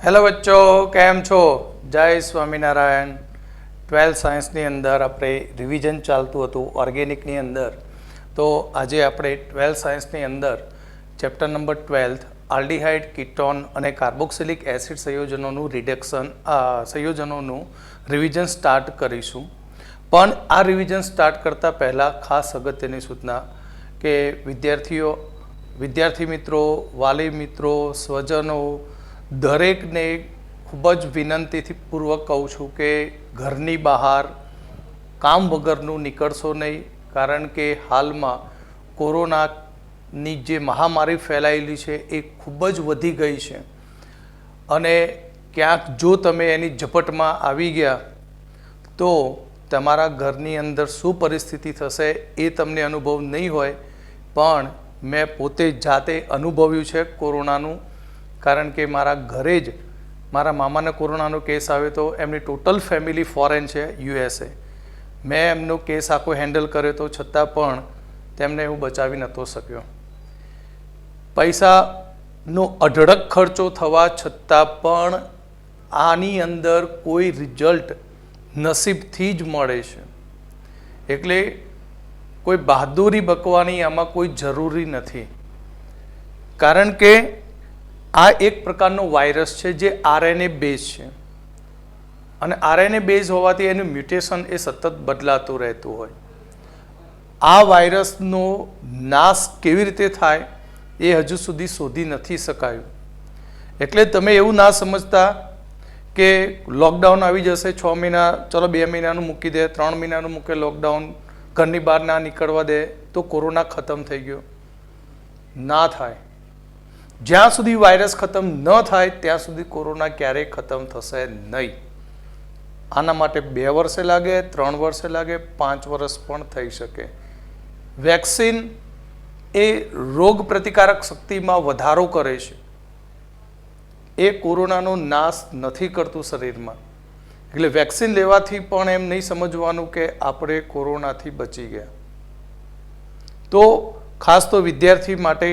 Hello बच्चों, केम छो? जय स्वामीनारायण। 12th साइंसनी अंदर આપણે રિવિઝન ચાલતું હતું ઓર્ગેનિકની અંદર. તો આજે આપણે 12th સાયન્સની અંદર ચેપ્ટર નંબર 12 આલ્ડીહાઇડ, કીટોન અને કાર્બોક્સિલિક એસિડ સંયોજનોનું સંયોજનોનું રિવિઝન સ્ટાર્ટ કરીશું. પણ આ રિવિઝન સ્ટાર્ટ કરતાં પહેલાં ખાસ અગત્યની સૂચના કે વિદ્યાર્થી મિત્રો, વાલી મિત્રો, સ્વજનો દરેકને ખૂબ જ વિનંતીથી પૂર્વક કહું છું કે ઘરની બહાર કામ વગરનું નીકળશો નહીં. કારણ કે હાલમાં કોરોનાની જે મહામારી ફેલાયેલી છે એ ખૂબ જ વધી ગઈ છે અને ક્યાંક જો તમે એની ઝપટમાં આવી ગયા તો તમારા ઘરની અંદર શું પરિસ્થિતિ થશે એ તમને અનુભવ નહીં હોય. પણ મેં પોતે જાતે અનુભવ્યું છે કોરોનાનું. કારણ કે મારા ઘરે જ મારા મામાને કોરોનાનો કેસ આવ્યો તો એમની ટોટલ ફેમિલી ફોરેન છે, USA. મેં એમનો કેસ આખો હેન્ડલ કર્યો તો છતાં પણ તેમને હું બચાવી નહોતો શક્યો. પૈસાનો અઢળક ખર્ચો થવા છતાં પણ આની અંદર કોઈ રિઝલ્ટ નસીબથી જ મળે છે. એટલે કોઈ બહાદુરી બકવાની આમાં કોઈ જરૂરી નથી. કારણ કે આ એક પ્રકારનો વાયરસ છે જે RNA બેઝ છે અને RNA બેઝ હોવાથી એનું મ્યુટેશન એ સતત બદલાતું રહેતું હોય. આ વાયરસનો નાશ કેવી રીતે થાય એ હજુ સુધી શોધી નથી શકાયું. એટલે તમે એવું ના સમજતા કે લોકડાઉન આવી જશે 6 મહિના, ચલો 2 મહિનાનું મૂકી દે, 3 મહિનાનું મૂકે લોકડાઉન, ઘરની બહાર ના નીકળવા દે તો કોરોના ખતમ થઈ ગયો. ના થાય. જ્યાં સુધી વાયરસ ખતમ ન થાય ત્યાં સુધી કોરોના ક્યારેય ખતમ થશે નહીં. આના માટે 2 વર્ષે લાગે, 3 વર્ષે લાગે, 5 વર્ષ પણ થઈ શકે. વેક્સિન એ રોગ પ્રતિકારક શક્તિમાં વધારો કરે છે. એ કોરોનાનો નાશ નથી કરતું શરીરમાં. એટલે વેક્સિન લેવાથી પણ એમ નહીં સમજવાનું કે આપણે કોરોનાથી બચી ગયા. તો ખાસ તો વિદ્યાર્થી માટે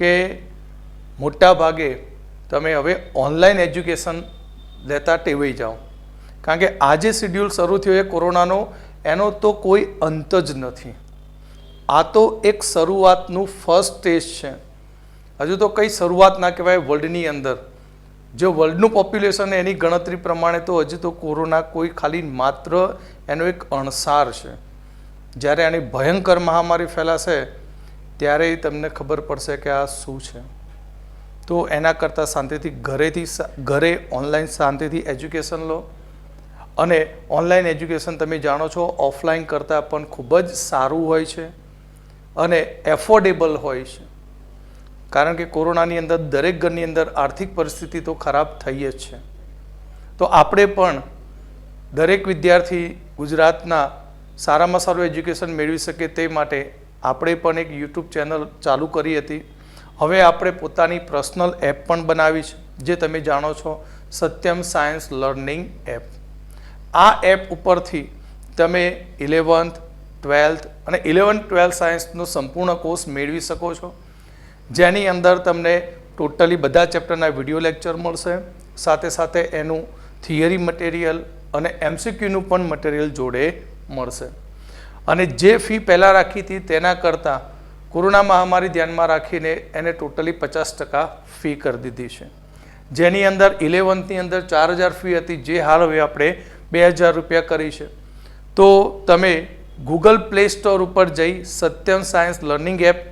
કે મોટા ભાગે તમે હવે ઓનલાઈન એજ્યુકેશન લેતા ટેવાઈ જાઓ. કારણ કે આજે શિડ્યુલ શરૂ થયો એ કોરોનાનો, એનો તો કોઈ અંત જ નથી. આ તો એક શરૂઆતનું ફર્સ્ટ સ્ટેજ છે. હજુ તો કંઈ શરૂઆત ના કહેવાય વર્લ્ડની અંદર. જો વર્લ્ડનું પોપ્યુલેશન એની ગણતરી પ્રમાણે તો હજી તો કોરોના કોઈ ખાલી માત્ર એનો એક અણસાર છે. જ્યારે આની ભયંકર મહામારી ફેલાશે ત્યારે તમને ખબર પડશે કે આ શું છે. તો એના કરતાં શાંતિથી ઘરે ઓનલાઈન શાંતિથી એજ્યુકેશન લો. અને ઓનલાઈન એજ્યુકેશન તમે જાણો છો ઓફલાઈન કરતાં પણ ખૂબ જ સારું હોય છે અને એફોર્ડેબલ હોય છે. કારણ કે કોરોનાની અંદર દરેક ઘરની અંદર આર્થિક પરિસ્થિતિ તો ખરાબ થઈ જ છે. તો આપણે પણ દરેક વિદ્યાર્થી ગુજરાતના સારામાં સારું એજ્યુકેશન મેળવી શકે તે માટે આપણે પણ એક YouTube ચેનલ ચાલુ કરી હતી. હવે આપણે પોતાની પર્સનલ એપ પણ બનાવી છે જે તમે જાણો છો, સત્યમ સાયન્સ લર્નિંગ એપ. આ એપ ઉપરથી તમે 11th, 12th અને 11th, 12th સાયન્સનો સંપૂર્ણ કોર્સ મેળવી શકો છો. જેની અંદર તમને ટોટલી બધા ચેપ્ટરના વિડીયો લેક્ચર મળશે. સાથે સાથે એનું થિયરી મટીરિયલ અને MCQનું પણ મટીરિયલ જોડે મળશે. અને જે ફી પહેલાં રાખી હતી તેના કરતાં કોરોના મહામારી ધ્યાનમાં રાખીને એને ટોટલી 50% ફી કરી દીધી છે. જેની અંદર 11thની અંદર 4000 ફી હતી, જે હાલ હવે આપણે 2000 રૂપિયા કરી છે. તો તમે ગૂગલ પ્લે સ્ટોર ઉપર જઈ Satyam science learning app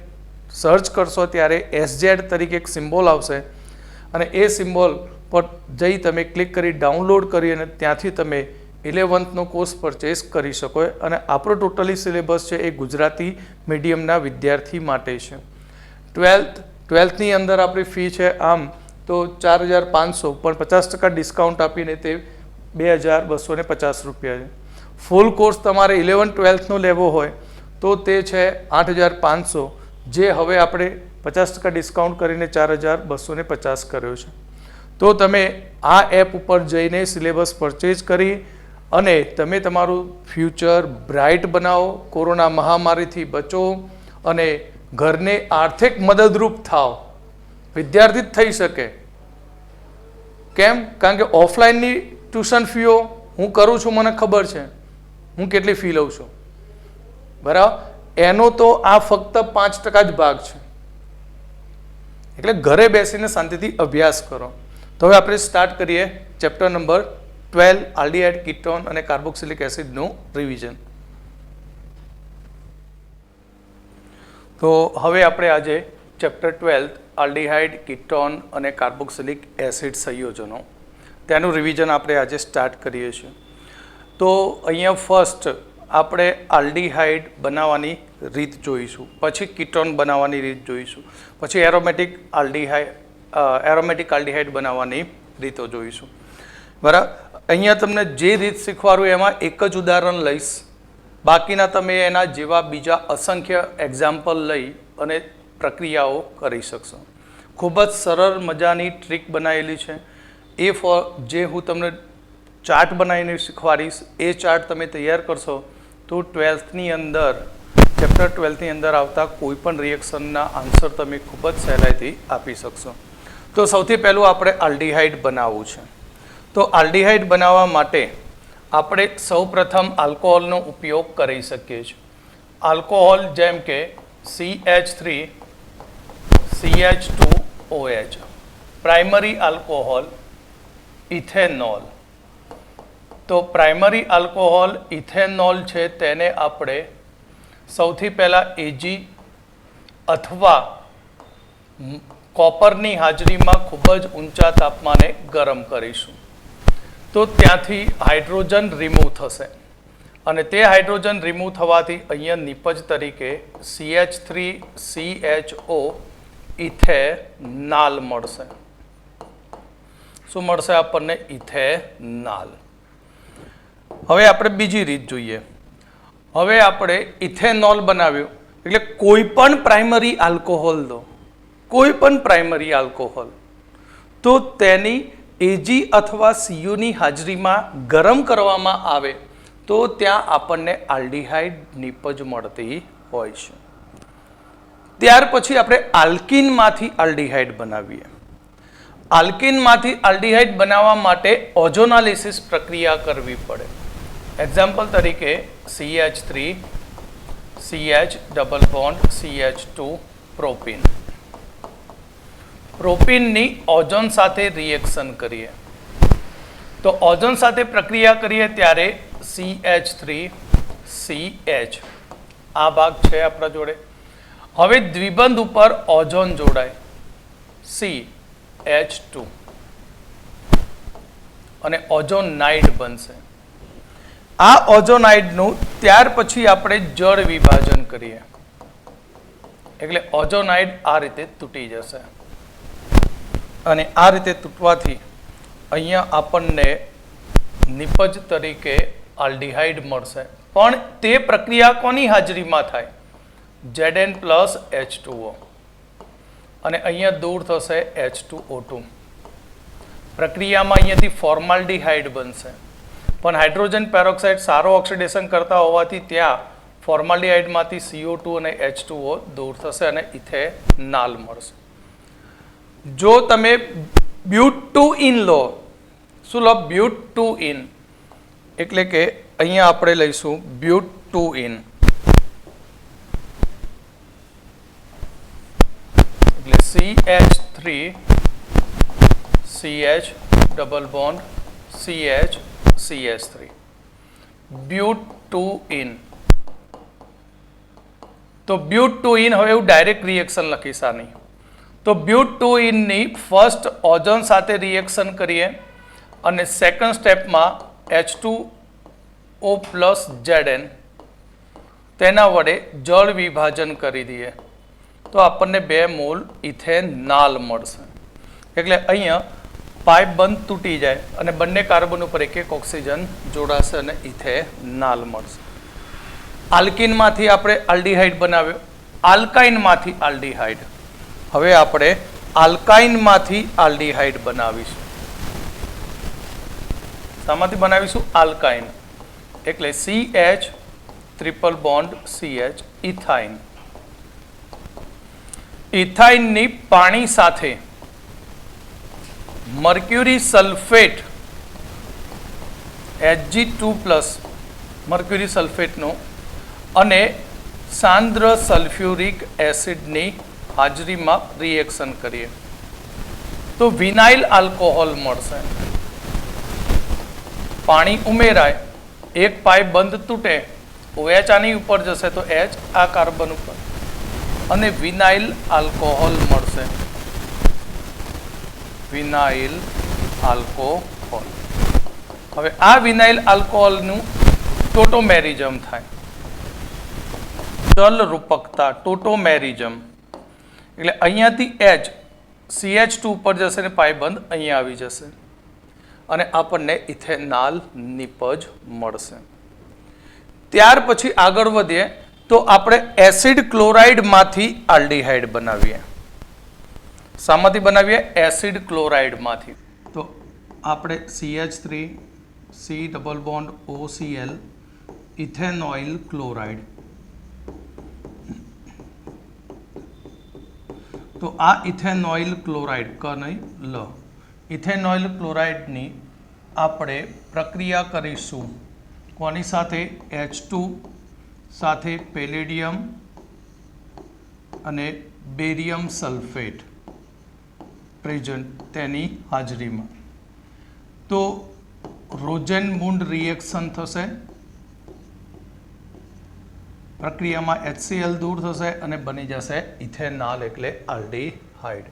search કરશો ત્યારે SZ તરીકે એક સિમ્બોલ આવશે અને એ સિમ્બોલ પર જઈ તમે ક્લિક કરી ડાઉનલોડ કરી અને ત્યાંથી તમે 11thનો કોર્સ પરચેસ કરી શકો. અને આપણો ટોટલી સિલેબસ છે એ ગુજરાતી મીડિયમના વિદ્યાર્થી માટે છે. 12thની અંદર આપણી ફી છે આમ તો 4500, પણ 50% ડિસ્કાઉન્ટ આપીને તે 2250 રૂપિયા છે. ફૂલ કોર્સ તમારે 11th, 12thનો લેવો હોય તો તે છે 8500, જે હવે આપણે 50% ડિસ્કાઉન્ટ કરીને 4250 કર્યો છે. તો તમે આ એપ ઉપર જઈને સિલેબસ પરચેઝ કરી અને તમે તમારું ફ્યુચર બ્રાઇટ બનાવો, કોરોના મહામારીથી બચો અને ઘરને આર્થિક મદદરૂપ થાઓ. વિદ્યાર્થી જ થઈ શકે કેમ? કારણ કે ઓફલાઈનની ટ્યુશન ફીઓ હું કરું છું, મને ખબર છે હું કેટલી ફી લઉં છું, બરાબર. એનો તો આ ફક્ત 5% જ ભાગ છે. એટલે ઘરે બેસીને શાંતિથી અભ્યાસ કરો. તો હવે આપણે સ્ટાર્ટ કરીએ ચેપ્ટર નંબર 12 આલ્ડીહાઇડ કીટોન અને કાર્બોક્સિલિક એસિડનું રિવિઝન. તો હવે આપણે આજે ચેપ્ટર 12 આલ્ડીહાઇડ કીટોન અને કાર્બોક્સિલિક એસિડ સંયોજનો તેનું રિવિઝન આપણે આજે સ્ટાર્ટ કરીએ છીએ. તો અહીંયા ફર્સ્ટ આપણે આલ્ડીહાઇડ બનાવવાની રીત જોઈશું, પછી કીટોન બનાવવાની રીત જોઈશું, પછી એરોમેટિક આલ્ડીહાઇડ બનાવવાની રીતો જોઈશું, બરાબર. અહીંયા તમને જે રીત શીખવાડું એમાં એક જ ઉદાહરણ લઈશ, બાકીના તમે એના જેવા બીજા અસંખ્ય એક્ઝામ્પલ લઈ અને પ્રક્રિયાઓ કરી શકશો. ખૂબ જ સરળ મજાની ટ્રીક બનાવેલી છે. જે હું તમને ચાર્ટ બનાવીને શીખવાડીશ એ ચાર્ટ તમે તૈયાર કરશો તો ચેપ્ટર 12ની અંદર આવતા કોઈ પણ રિએક્શનના આન્સર તમે ખૂબ જ સહેલાઈથી આપી શકશો. તો સૌથી પહેલું આપણે આલ્ડીહાઇડ બનાવવું છે. તો આલ્ડીહાઇડ બનાવવા માટે આપણે સૌપ્રથમ આલ્કોહોલનો ઉપયોગ કરી શકીએ છીએ. આલ્કોહોલ જેમ કે CH3 CH2OH, primary alcohol ethanol. તો પ્રાઇમરી આલ્કોહોલ ઇથેનોલ છે તેને આપણે સૌથી પહેલાં Ag અથવા કોપરની હાજરીમાં ખૂબ જ ઊંચા તાપમાને ગરમ કરીશું. તો ત્યાંથી હાઇડ્રોજન રિમૂવ થશે અને તે હાઇડ્રોજન રિમૂવ થવાથી અહીંયા નિપજ તરીકે CH3CHO ઇથેનાલ મળશે. શું મળશે આપણને? ઇથેનાલ. હવે આપણે બીજી રીત જોઈએ. હવે આપણે ઇથેનોલ બનાવ્યું એટલે કોઈ પણ પ્રાઇમરી આલ્કોહોલ લો, કોઈ પણ પ્રાઇમરી આલ્કોહોલ, તો તેની Ag અથવા COની હાજરીમાં ગરમ કરવામાં આવે તો ત્યાં આપણને આલ્ડીહાઇડ નિપજ મળતી હોય છે. ત્યાર પછી આપણે આલ્કીનમાંથી આલ્ડીહાઇડ બનાવીએ. આલ્કીનમાંથી આલ્ડીહાઇડ બનાવવા માટે ઓઝોનાલિસિસ પ્રક્રિયા કરવી પડે. એક્ઝામ્પલ તરીકે CH3 CH double bond CH2 propene. પ્રોપીનની ઓઝોન સાથે રિએક્શન કરીએ તો ઓઝોન સાથે પ્રક્રિયા કરીએ ત્યારે CH3CH આ ભાગ છે આપણા જોડે. હવે દ્વિબંધ ઉપર ઓઝોન જોડાય CH2 અને ઓઝોનાઇડ બનશે. આ ઓઝોનાઇડનું ત્યાર પછી આપણે જળ વિભાજન કરીએ એટલે ઓઝોનાઇડ આ રીતે તૂટી જશે અને આ રીતે તૂટવાથી અહીંયા આપણને નિપજ તરીકે આલ્ડીહાઇડ મળશે. પણ તે પ્રક્રિયા કોની હાજરીમાં થાય? Zn+H2O અને અહીંયા દૂર થશે H2O2. પ્રક્રિયામાં અહીંયાથી ફોર્માલ્ડીહાઇડ બનશે, પણ હાઇડ્રોજન પેરોક્સાઇડ સારો ઓક્સિડેશન કરતા હોવાથી ત્યાં ફોર્માલ્ડીહાઇડમાંથી CO2 અને H2O દૂર થશે અને ઇથેનાલ મળશે. જો તમે બ્યુટ-2-ઇન લો, શું લો? બ્યુટ-2-ઇન એટલે કે અહીંયા આપણે લઈશું બ્યુટ-2-ઇન એટલે CH3 CH double bond CH CH3 બ્યુટ-2-ઇન. તો બ્યુટ-2-ઇન હવે હું ડાયરેક્ટ રિએક્શન લખીશ આની. તો બ્યુટ-2-ઇનની ફર્સ્ટ ઓઝોન સાથે રિએક્શન કરીએ અને સેકન્ડ સ્ટેપમાં H2O પ્લસ Zn તેના વડે જળ વિભાજન કરી દઈએ તો આપણને 2 મોલ ઇથેનાલ મળશે. એટલે અહીંયા પાઇપ બંધ તૂટી જાય અને બંને કાર્બન ઉપર એક ઓક્સિજન જોડાશે અને ઇથેનાલ મળશે. આલ્કીનમાંથી આપણે આલ્ડીહાઇડ બનાવ્યો, આલ્કાઇનમાંથી આલ્ડીહાઇડ. હવે આપણે આલ્કાઇનમાંથી આલ્ડીહાઇડ બનાવીશું. શામાંથી બનાવીશું? આલ્કાઇન એટલે CH triple bond CH ethyne. ઇથાઇનની પાણી સાથે મર્ક્યુરી સલ્ફેટ Hg2+ મર્ક્યુરી સલ્ફેટનું અને સાંદ્ર સલ્ફ્યુરિક એસિડની હાજરીમાં રિએક્શન કરીએ તો વિનાઇલ આલ્કોહોલ મળશે. પાણી ઉમેરાય, એક પાઇપ બંધ તૂટે, OH આની ઉપર જશે તો H આ કાર્બન ઉપર અને વિનાઇલ આલ્કોહોલ મળશે. Vinyl alcohol. હવે આ વિનાઇલ આલ્કોહોલનું ટોટોમેરિઝમ થાય. જલ રૂપકતા ટોટોમેરિઝમ એટલે અહીંયાથી H CH2 ઉપર જશે ને પાઇબંધ અહીંયા આવી જશે અને આપણને ઇથેનોલ નિપજ મળશે. ત્યાર પછી આગળ વધીએ તો આપણે એસિડ ક્લોરાઇડમાંથી આલ્ડીહાઇડ બનાવીએ. શામાંથી બનાવીએ? એસિડ ક્લોરાઇડમાંથી. તો આપણે CH3 C double bond OCl ethanoyl chloride. તો આ ઇથેનોઇલ ક્લોરાઇડ ઇથેનોઇલ ક્લોરાઇડની આપણે પ્રક્રિયા કરીશું. કોની સાથે? H2 સાથે પેલેડિયમ અને બેરિયમ સલ્ફેટ પ્રેઝન્ટ તેની હાજરીમાં. તો રોઝનમુન્ડ રિએક્શન થશે. પ્રક્રિયામાં HCl દૂર થશે અને બની જશે ઇથેનોલ એટલે આલ્ડીહાઇડ.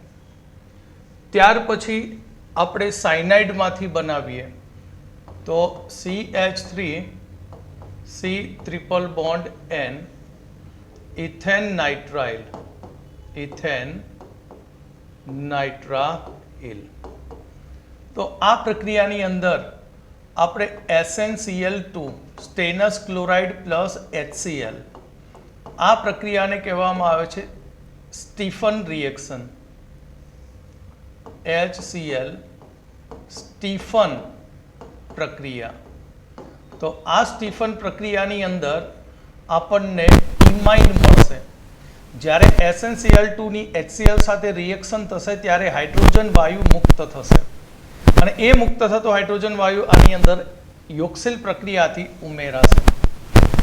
ત્યાર પછી આપણે સાયનાઇડમાંથી બનાવીએ તો CH3 C triple bond N ethane nitrile. તો આ પ્રક્રિયાની અંદર આપણે SnCl2 સ્ટેનસ ક્લોરાઇડ પ્લસ HCl આ પ્રક્રિયાને કહેવામાં આવે છે સ્ટીફન રિએક્શન. HCl સ્ટીફન પ્રક્રિયા. તો આ સ્ટીફન પ્રક્રિયાની અંદર આપણને ઇમાઇન મળશે. જ્યારે SnCl2 ની HCl સાથે રિએક્શન થશે ત્યારે હાઇડ્રોજન વાયુ મુક્ત થશે અને એ મુક્ત થતો હાઇડ્રોજન વાયુ આની અંદર યોક્સિલ પ્રક્રિયાથી ઉમેરાશે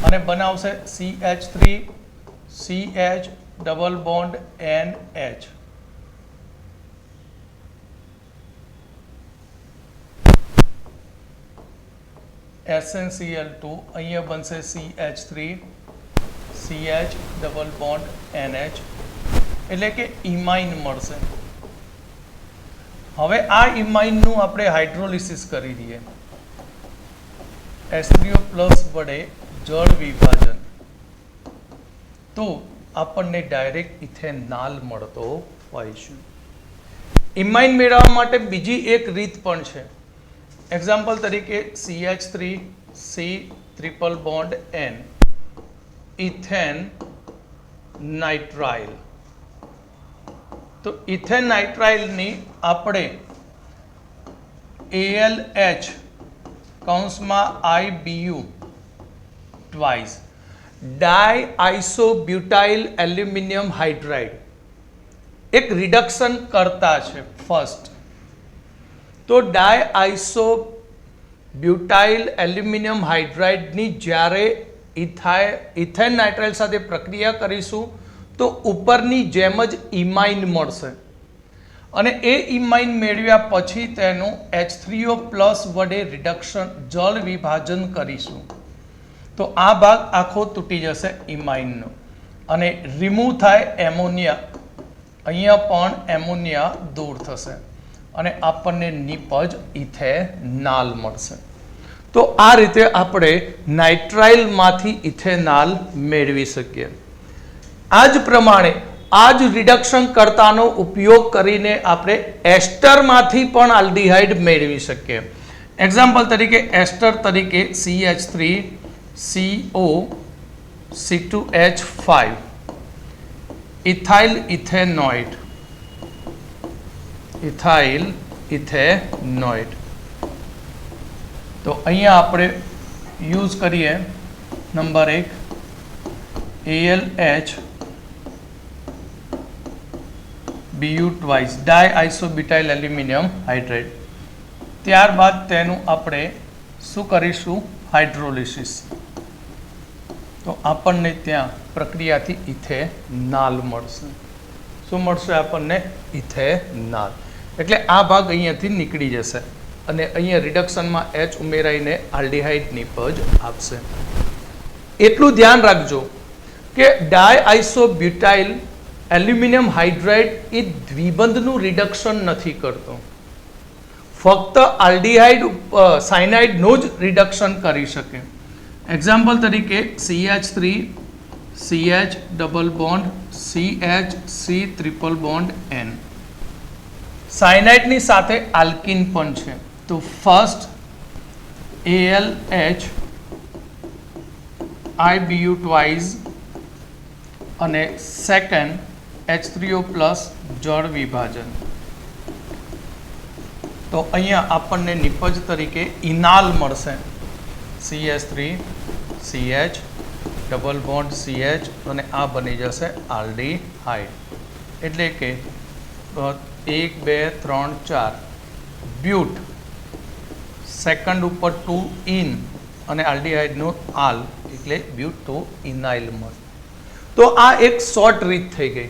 અને બનાવશે CH3 CH double bond NH. SnCl2 અહીંયા બનશે CH3 CH double bond NH એટલે કે ઇમાઇન મળશે. હવે આ ઇમાઇનનું આપણે હાઇડ્રોલિસિસ કરી દઈએ H3O+ વડે જળ વિભાજન તો આપણને ડાયરેક્ટ ઇથેનોલ મળતો હોય છે. ઇમાઇન મેળવવા માટે બીજી એક રીત પણ છે. એક્ઝામ્પલ તરીકે CH3 C triple bond N ethane nitrile. તો ઇથેન નાઇટ્રાઇલની આપણે ALH કૌંસમાં IBU twice diisobutyl aluminium hydride એક રિડક્શન કરતા છે ફર્સ્ટ. તો ડાયઆઇસોબ્યુટાઇલ એલ્યુમિનિયમ હાઇડ્રાઇડની જ્યારે ઇથેન નાઇટ્રાઇલ સાથે પ્રક્રિયા કરીશું તો ઉપરની જેમ જ ઇમાઇન મળશે અને એ ઇમાઇન મેળવ્યા પછી તેનું H3O+ વડે રિડક્શન જળ વિભાજન કરીશું તો આ ભાગ આખો તૂટી જશે ઇમાઇનનો અને રિમૂવ થાય એમોનિયા. અહીંયા પણ એમોનિયા દૂર થશે અને આપણને નિપજ ઇથેનોલ મળશે. તો આ રીતે આપણે નાઇટ્રાઇલમાંથી ઇથેનોલ મેળવી શકીએ. આ જ પ્રમાણે આ જ રિડક્શન કર્તાનો ઉપયોગ કરીને આપણે એસ્ટરમાંથી પણ આલ્ડીહાઇડ મેળવી શકીએ. એક્ઝામ્પલ તરીકે એસ્ટર તરીકે CH3 CO C2H5 ઇથાઇલ ઇથેનોઇડ તો અહીંયા આપણે યુઝ કરીએ number 1 ALH BU twice diisobutyl aluminium hydrate. ત્યારબાદ તેનું આપણે શું કરીશું? હાઇડ્રોલિસિસ. તો આપણને ત્યાં પ્રક્રિયાથી ઇથેનાલ મળશે. શું મળશે આપણને? ઇથેનાલ. એટલે આ ભાગ અહીંયાથી નીકળી જશે અને અહીંયા રિડક્શનમાં H ઉમેરાઈને આલ્ડિહાઇડ નિપજ આપશે. એટલું ધ્યાન રાખજો કે ડાયઆઇસોબ્યુટાઇલ એલ્યુમિનિયમ હાઇડ્રેટ એ દ્વિબંધનું રિડક્શન નથી કરતો, ફક્ત આલ્ડિહાઇડ સાયનાઇડનું જ રિડક્શન કરી શકે. એક્ઝામ્પલ તરીકે CH3 CH double bond CH C triple bond N. સાયનાઇડની સાથે આલ્કિન પણ છે, તો ફર્સ્ટ AlH IBU ટ્વાઇસ અને સેકન્ડ H3O પ્લસ જળ વિભાજન. તો અહીંયા આપણને નિપજ તરીકે ઇનાલ મળશે. CH3 CH double bond CH અને આ બની જશે આલ્ડીહાઇડ. એટલે કે 1 2 3 4 બ્યુટ, સેકન્ડ ઉપર 2 ઇન અને આલ્ડીહાઇડનું આલ એટલે બ્યુટો ઇનાઇલ મળે. તો આ એક શોર્ટ રીત થઈ ગઈ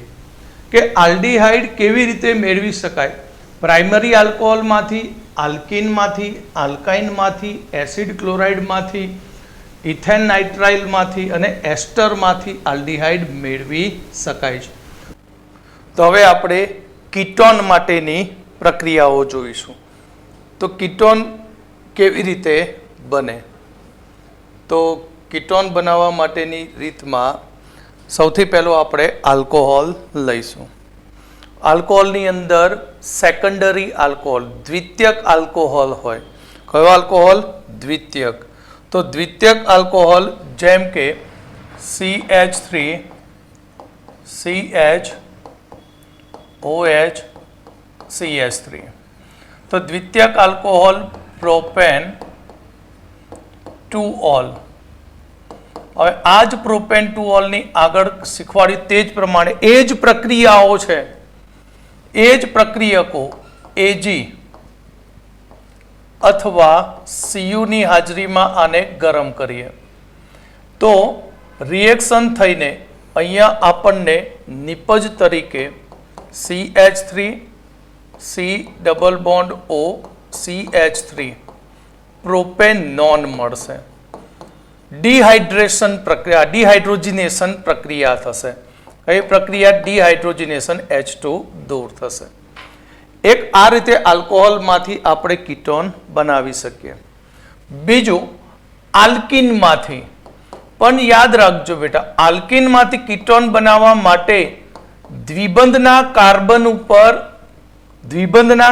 કે આલ્ડીહાઇડ કેવી રીતે મેળવી શકાય. પ્રાઇમરી આલ્કોહોલમાંથી, આલ્કિનમાંથી, આલ્કાઇનમાંથી, એસિડ ક્લોરાઇડમાંથી, ઇથેન નાઇટ્રાઇલમાંથી અને એસ્ટરમાંથી આલ્ડીહાઇડ મેળવી શકાય છે. તો હવે આપણે કીટોન માટેની પ્રક્રિયાઓ જોઈશું. તો કીટોન કેવી રીતે બને? તો કીટોન બનાવવા માટેની રીતમાં સૌથી પહેલો આપણે આલ્કોહોલ લઈશું. આલ્કોહોલની અંદર સેકન્ડરી આલ્કોહોલ, દ્વિતીયક આલ્કોહોલ હોય. કયો આલ્કોહોલ? દ્વિતીયક. તો દ્વિતીયક આલ્કોહોલ જેમ કે CH3 CH OH CH3. તો દ્વિતીયક આલ્કોહોલ પ્રોપેન 2-ઓલ. હવે આ જ પ્રોપેન 2-ઓલની આગળ શીખવાડ્યું તે જ પ્રમાણે એ જ પ્રક્રિયાઓ છે, એ જ પ્રક્રિયકો Ag અથવા Cuની હાજરીમાં આને ગરમ કરીએ તો રિએક્શન થઈને અહીંયા આપણને નિપજ તરીકે CH3 C double bond O CH3 propanone મળશે. ડિહાઇડ્રેશન પ્રક્રિયા, ડિહાઇડ્રોજિનેશન પ્રક્રિયા થશે. કઈ પ્રક્રિયા? ડિહાઇડ્રોજિનેશન, H2 દૂર થશે. એક આ રીતે આલ્કોહોલમાંથી આપણે કીટોન બનાવી શકીએ. બીજું આલ્કિનમાંથી. પણ યાદ રાખજો બેટા, આલ્કિનમાંથી કીટોન બનાવવા માટે દ્વિબંધના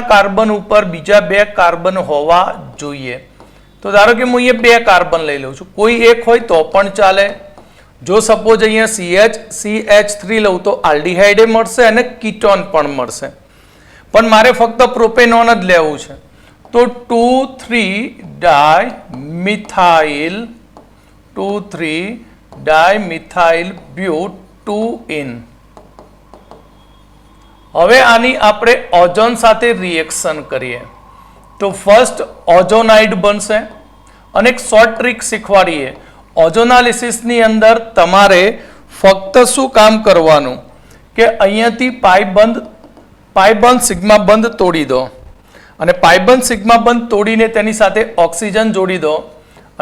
કાર્બન ઉપર બીજા 2 કાર્બન હોવા જોઈએ. તો ધારો કે હું અહીંયા 2 કાર્બન લઈ લઉં છું, કોઈ એક હોય તો પણ ચાલે. જો સપોઝ અહીંયા CH3 લઉં તો આલ્ડીહાઇડ મળશે અને કીટોન પણ મળશે, પણ મારે ફક્ત પ્રોપેનોન જ લેવું છે. તો 2,3-ડાયમિથાઇલ બ્યુટ 2 ઇન. હવે આની આપણે ઓઝોન સાથે રિએક્શન કરીએ તો ફર્સ્ટ ઓઝોનાઇડ બનશે. અને એક શોર્ટ ટ્રીક શીખવાડીએ. ઓઝોનાલિસિસની અંદર તમારે ફક્ત શું કામ કરવાનું કે અહીંયાથી પાઇબંધ સિગ્મા બંધ તોડી દો અને પાઇબંધ સિગ્મા બંધ તોડીને તેની સાથે ઓક્સિજન જોડી દો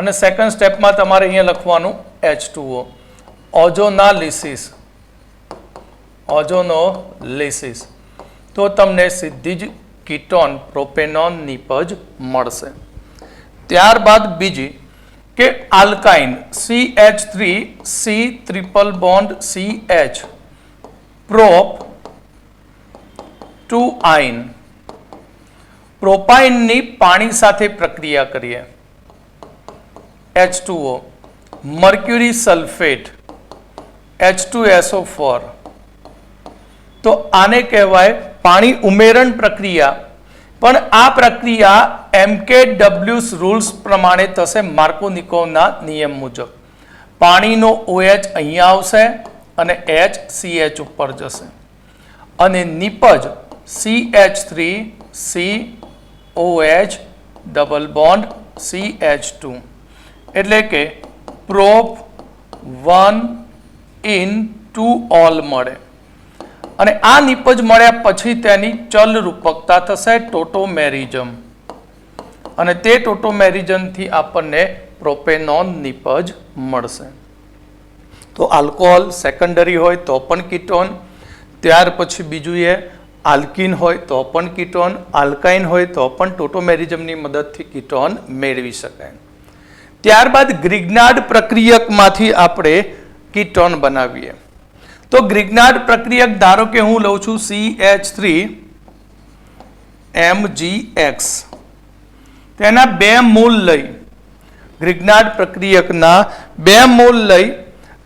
અને સેકન્ડ સ્ટેપમાં તમારે અહીંયા લખવાનું H2O. ઓઝોનાલિસિસ. તો તમને સીધી જ કીટોન પ્રોપેનોન નિપજ મળશે. ત્યારબાદ બીજી કે alkyne CH3 C triple bond CH prop 2 આઇન. પ્રોપાઇનની પાણી સાથે પ્રક્રિયા કરીએ. H2O, mercury sulphate H2SO4. તો આને કહેવાય પાણી ઉમેરણ પ્રક્રિયા. પણ આ પ્રક્રિયા MKW's રૂલ્સ પ્રમાણે થશે, માર્કોનિકોવના નિયમ મુજબ. પાણીનો OH અહીંયા આવશે અને HCH ઉપર જશે. અને નિપજ CH3COH ડબલ બોન્ડ CH2 એટલે કે પ્રોપ 1 in 2 ઓલ મળે અને આ નિપજ મળ્યા પછી તેની ચલ રૂપકતા થશે ટોટોમેરિઝમ અને તે ટોટોમેરિઝમથી આપણને પ્રોપેનોન નિપજ મળશે. તો આલ્કોહોલ સેકન્ડરી હોય તો પણ કીટોન, ત્યાર પછી બીજું એ આલ્કિન હોય તો પણ કીટોન, આલ્કાઇન હોય તો પણ ટોટોમેરિઝમની મદદથી કીટોન મેળવી શકાય. ત્યારબાદ ગ્રિગ્નાર્ડ પ્રક્રિયકમાંથી આપણે કીટોન બનાવીએ. તો ગ્રિગ્નાર્ડ પ્રક્રિયક ધારો કે હું લઉં છું CH3MgX, તેના 2 મોલ લઈ ગ્રિગ્નાર્ડ પ્રક્રિયકના 2 મોલ લઈ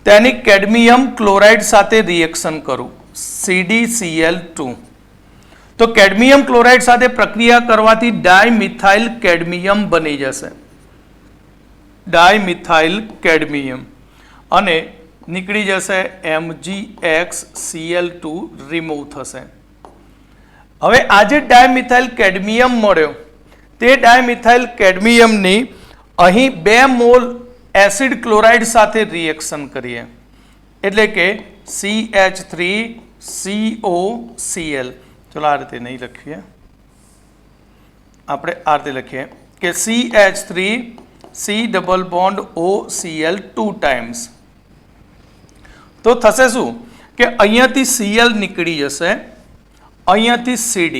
તેની કેડમિયમ ક્લોરાઇડ સાથે રિએક્શન કરું CdCl2. તો કેડમિયમ ક્લોરાઇડ સાથે પ્રક્રિયા કરવાથી ડાયમિથાઇલ કેડમિયમ બની જશે, ડાયમિથાઇલ કેડમિયમ, અને નીકળી જશે MgXCl2 રિમૂવ થશે. હવે આ જે ડાયમિથાઇલ કેડમિયમ મળ્યો તે ડાયમિથાઇલ કેડમિયમની અહીં 2 મોલ એસિડ ક્લોરાઇડ સાથે રિએક્શન કરીએ એટલે કે CH3COCl. ચલો આ રીતે નહીં લખીએ, આપણે આ રીતે લખીએ કે CH3C double bond OCl 2 times. તો થશે શું કે અહીંયાથી Cl નીકળી જશે, અહીંયાથી CD,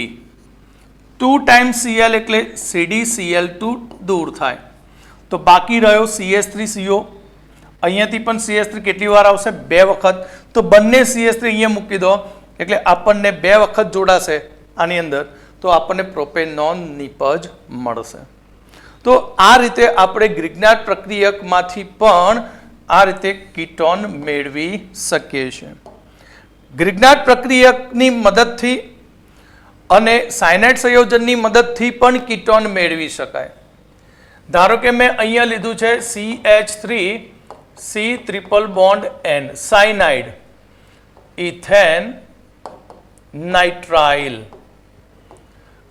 2 ટાઈમ્સ Cl એટલે CdCl2 દૂર થાય. તો બાકી રહ્યો CH3CO, અહીંયાથી પણ CH3 કેટલી વાર આવશે? 2 વખત. તો બંને CH3 અહીંયા મૂકી દો એટલે આપણને 2 વખત જોડાશે આની અંદર, તો આપણને પ્રોપેનોન નિપજ મળશે. તો આ રીતે આપણે ગ્રિગ્નાર્ડ પ્રક્રિયકમાંથી પણ આ રીતે કીટોન મેળવી શકીએ છીએ. ગ્રિગ્નાર્ડ પ્રક્રિયકની મદદથી અને સાયનાઇડ સંયોજનની મદદથી પણ કીટોન મેળવી શકાય. ધારો કે મેં અહીંયા લીધું છે CH3C triple bond N cyanide ethane nitrile.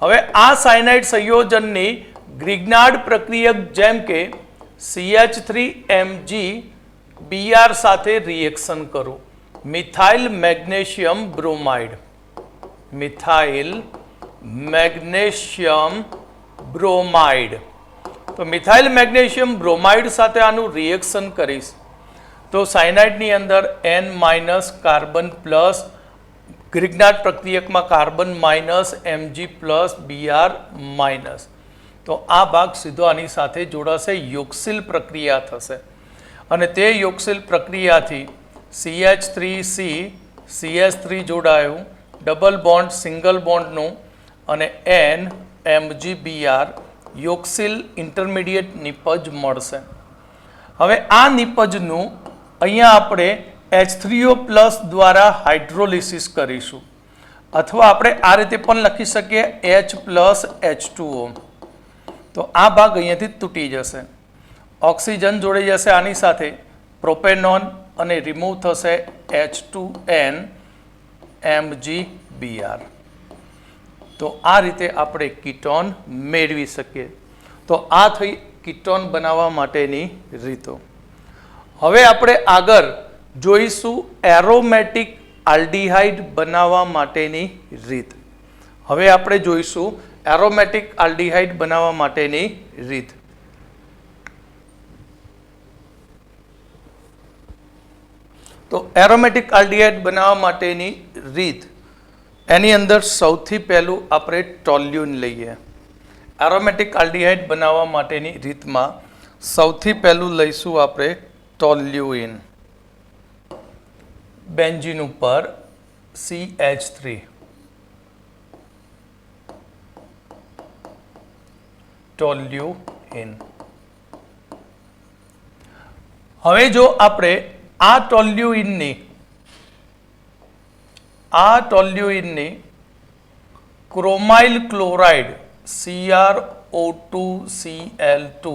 હવે આ સાયનાઇડ સંયોજનની ગ્રિગ્નાર્ડ પ્રક્રિયક જેમ કે CH3Mg સાથે રિએક્શન કરું, methyl magnesium bromide, methyl magnesium bromide. તો મિથાઇલ મેગ્નેશિયમ બ્રોમાઇડ સાથે આનું રિએક્શન કરીશ તો સાયનાઇડની અંદર N- કાર્બન પ્લસ, ગ્રિગ્નાર્ડ પ્રક્રિયકમાં carbon minus, Mg plus, Br minus. તો આ ભાગ સીધો આની સાથે જોડાશે, યોક્સિલ પ્રક્રિયા થશે અને તે યોક્સિલ પ્રક્રિયાથી CH3C CH3 જોડાયું, ડબલ બોન્ડ સિંગલ બોન્ડનું અને NMgBr યોક્સિલ ઇન્ટરમીડિયેટ નિપજ મળશે. હવે આ નિપજનું અહીંયા આપણે H3O પ્લસ દ્વારા હાઇડ્રોલિસિસ કરીશું અથવા આપણે આ રીતે પણ લખી શકીએ H પ્લસ H2O. તો આ ભાગ અહીંયાથી તૂટી જશે, ઓક્સિજન જોડાઈ જશે આની સાથે, પ્રોપેનોન અને રિમૂવ થશે H2N MgBr. તો આ રીતે આપણે કીટોન મેળવી શકીએ. તો આ થઈ કીટોન બનાવવા માટેની રીતો. હવે આપણે આગળ જોઈશું એરોમેટિક આલ્ડીહાઇડ બનાવવા માટેની રીત. હવે આપણે જોઈશું એરોમેટિક આલ્ડીહાઇડ બનાવવા માટેની રીત. તો એરોમેટિક આલ્ડીહાઇડ બનાવવા માટેની રીત, એની અંદર સૌથી પહેલું આપણે ટોલ્યુઇન લઈએ. એરોમેટિક આલ્ડીહાઇડ બનાવવા માટેની રીતમાં સૌથી પહેલું લઈશું આપણે ટોલ્યુઇન. બેન્ઝીન ઉપર CH3, ટોલ્યુઇન. હવે જો આપણે આ ટોલ્યુઇનની ક્રોમાઇલ ક્લોરાઇડ CrO2Cl2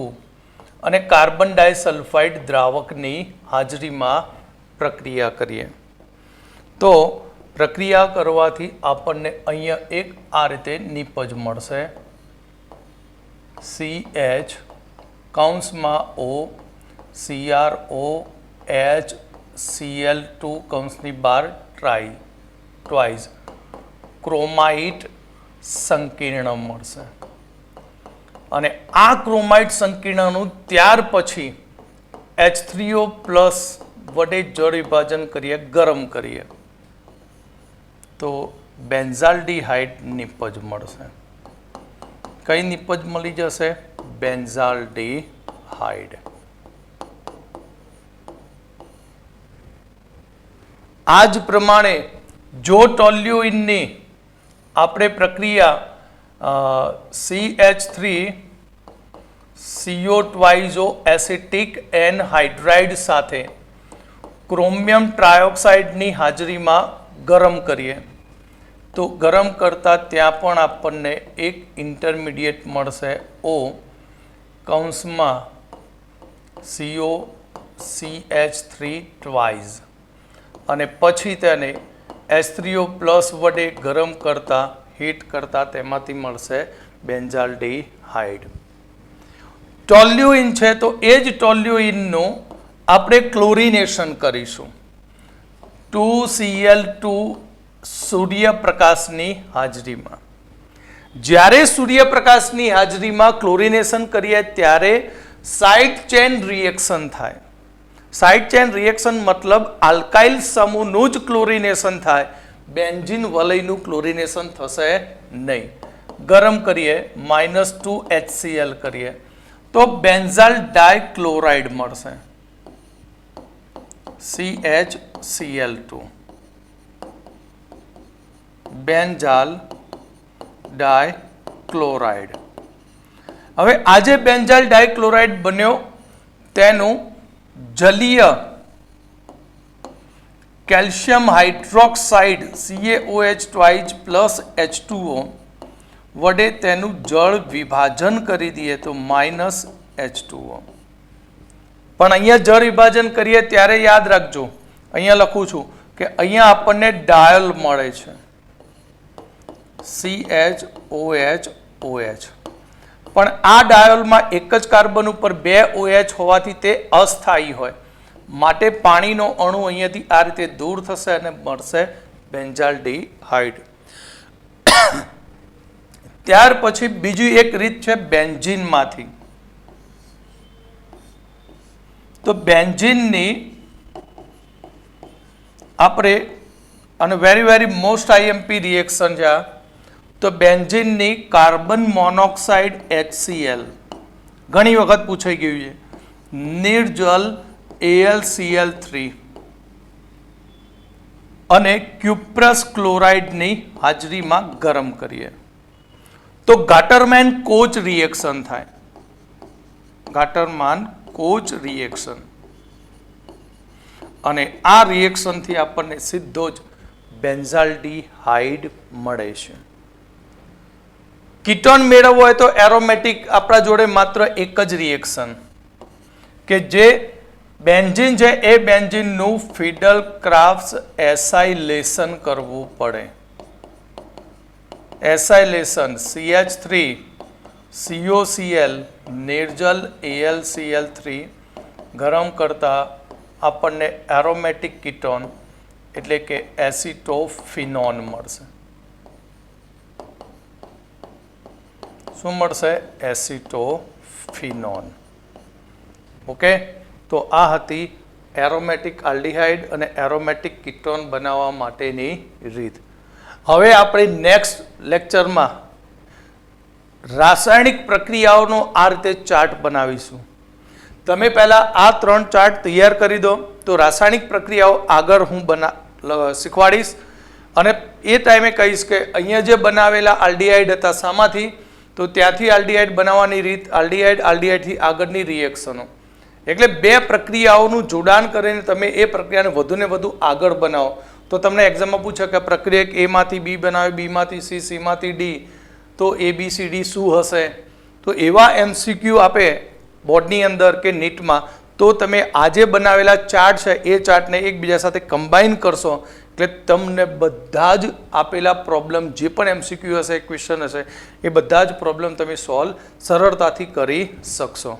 અને કાર્બન ડાયસલ્ફાઇડ દ્રાવકની હાજરીમાં પ્રક્રિયા કરીએ તો પ્રક્રિયા કરવાથી આપણને અહીંયા એક આ રીતે નિપજ મળશે CH કૌંસમાં O CrO HCl2 કૌંસની બહાર ટ્વાઇસ ક્રોમાઇટ સંકીર્ણ મળશે અને આ ક્રોમાઇટ સંકીર્ણનું ત્યાર પછી H3O પ્લસ વડે જળ વિભાજન કરીએ, ગરમ કરીએ તો બેન્ઝાલ્ડિહાઇડ નિપજ મળશે. કઈ નિપજ મળી જશે? બેન્ઝાલ્ડિહાઇડ. આ જ પ્રમાણે જો ટોલ્યુઇનની આપણે પ્રક્રિયા CH3CO ટ્વાઇઝો એસિટિક એનહાઇડ્રાઇડ સાથે ક્રોમિયમ ટ્રાયોક્સાઇડની હાજરીમાં ગરમ કરીએ તો ગરમ કરતા ત્યાં પણ આપણને એક ઇન્ટરમીડિયેટ મળશે O કૌંસમાં CO CH3 ટ્વાઇઝ અને પછી તેને H3O પ્લસ વડે ગરમ કરતા હીટ કરતા તેમાંથી મળશે બેન્ઝાલ્ડિહાઇડ. ટોલ્યુઇન છે તો એ જ ટોલ્યુઇનનું આપણે ક્લોરિનેશન કરીશું 2Cl2 સૂર્યપ્રકાશની હાજરીમાં. જ્યારે સૂર્યપ્રકાશની હાજરીમાં ક્લોરિનેશન કરીએ ત્યારે સાઇડ ચેન રિએક્શન થાય. સાઇડ ચેન રિએક્શન મતલબ આલ્કાઇલ સમૂહનું જ ક્લોરિનેશન થાય, બેન્ઝીન વલયનું ક્લોરિનેશન થશે નહીં. ગરમ કરીએ -2 HCl કરીએ તો બેન્ઝાલ ડાયક્લોરાઇડ મળશે CHCl2 બેન્ઝાલ ડાયક્લોરાઇડ. હવે આ જે બેન્ઝાલ ડાયક્લોરાઇડ બન્યો તેનું જલીય calcium hydroxide CaOH twice plus H2O વડે તેનું જળ વિભાજન કરી દઈએ તો -H2O. પણ અહીંયા જળ વિભાજન કરીએ ત્યારે યાદ રાખજો, અહીંયા લખું છું કે અહીંયા આપણને ડાયલ મળે છે CHOH. પણ આ ડાયોલમાં એક જ કાર્બન ઉપર 2 OH હોવાથી તે અસ્થાયી હોય, માટે પાણીનો અણુ અહીંયાથી આ રીતે દૂર થશે અને મળશે બેન્ઝાલ્ડિહાઇડ. ત્યાર પછી બીજી એક રીત છે બેન્ઝીનમાંથી. તો બેન્ઝીનની આપણે અને વેરી મોસ્ટ IMP રિએક્શન છે તો બેન્ઝીનની કાર્બન મોનોક્સાઇડ HCl ઘણી વખત પૂછાઈ ગયું છે, નિર્જલ AlCl3 અને ક્યુપ્રસ ક્લોરાઇડની હાજરીમાં ગરમ કરીએ તો ગાટરમેન કોચ રિએક્શન થાય. ગાટરમાન કોચ રિએક્શન અને આ રિએક્શનથી આપણને સીધો જ બેન્ઝાલ્ડિહાઇડ મળે છે. કીટોન મેળવવો હોય તો એરોમેટિક આપણા જોડે માત્ર એક જ રિએક્શન કે જે બેન્ઝીન છે એ બેન્ઝીનનું ફિડલ ક્રાફ્ટ એસાઇલેશન કરવું પડે. એસાઇલેશન CH3 COCl નિર્જલ AlCl3 ગરમ કરતા આપણને એરોમેટિક કીટોન એટલે કે એસિટોફિનોન મળશે. શું મળશે? એસિટોફિનોન. ઓકે, તો આ હતી એરોમેટિક આલ્ડિહાઇડ અને એરોમેટિક કીટોન બનાવવા માટેની રીત. હવે આપણે નેક્સ્ટ લેક્ચરમાં રાસાયણિક પ્રક્રિયાઓનો આ રીતે ચાર્ટ બનાવીશું. તમે પહેલાં આ 3 ચાર્ટ તૈયાર કરી દો તો રાસાયણિક પ્રક્રિયાઓ આગળ હું શીખવાડીશ અને એ ટાઈમે કહીશ કે અહીંયા જે બનાવેલા આલ્ડિહાઇડ હતા શામાંથી, તો ત્યાંથી આલ્ડિહાઇડ બનાવવાની રીત, આલ્ડિહાઇડથી આગળની રિએક્શનો, એટલે 2 પ્રક્રિયાઓનું જોડાણ કરીને તમે એ પ્રક્રિયાને વધુને વધુ આગળ બનાવો તો તમને એક્ઝામમાં પૂછે કે પ્રક્રિયા A માંથી B બનાવે, B માંથી C, C માંથી D, તો ABCD શું હશે? તો એવા MCQ આપે બોર્ડની અંદર કે નીટમાં તો તમે આજે બનાવેલા ચાર્ટ છે એ ચાર્ટને એકબીજા સાથે કમ્બાઈન કરશો એટલે તમને બધા જ આપેલા પ્રોબ્લેમ જે પણ MCQ હશે, ક્વેશ્ચન હશે, એ બધા જ પ્રોબ્લેમ તમે સોલ્વ સરળતાથી કરી શકશો.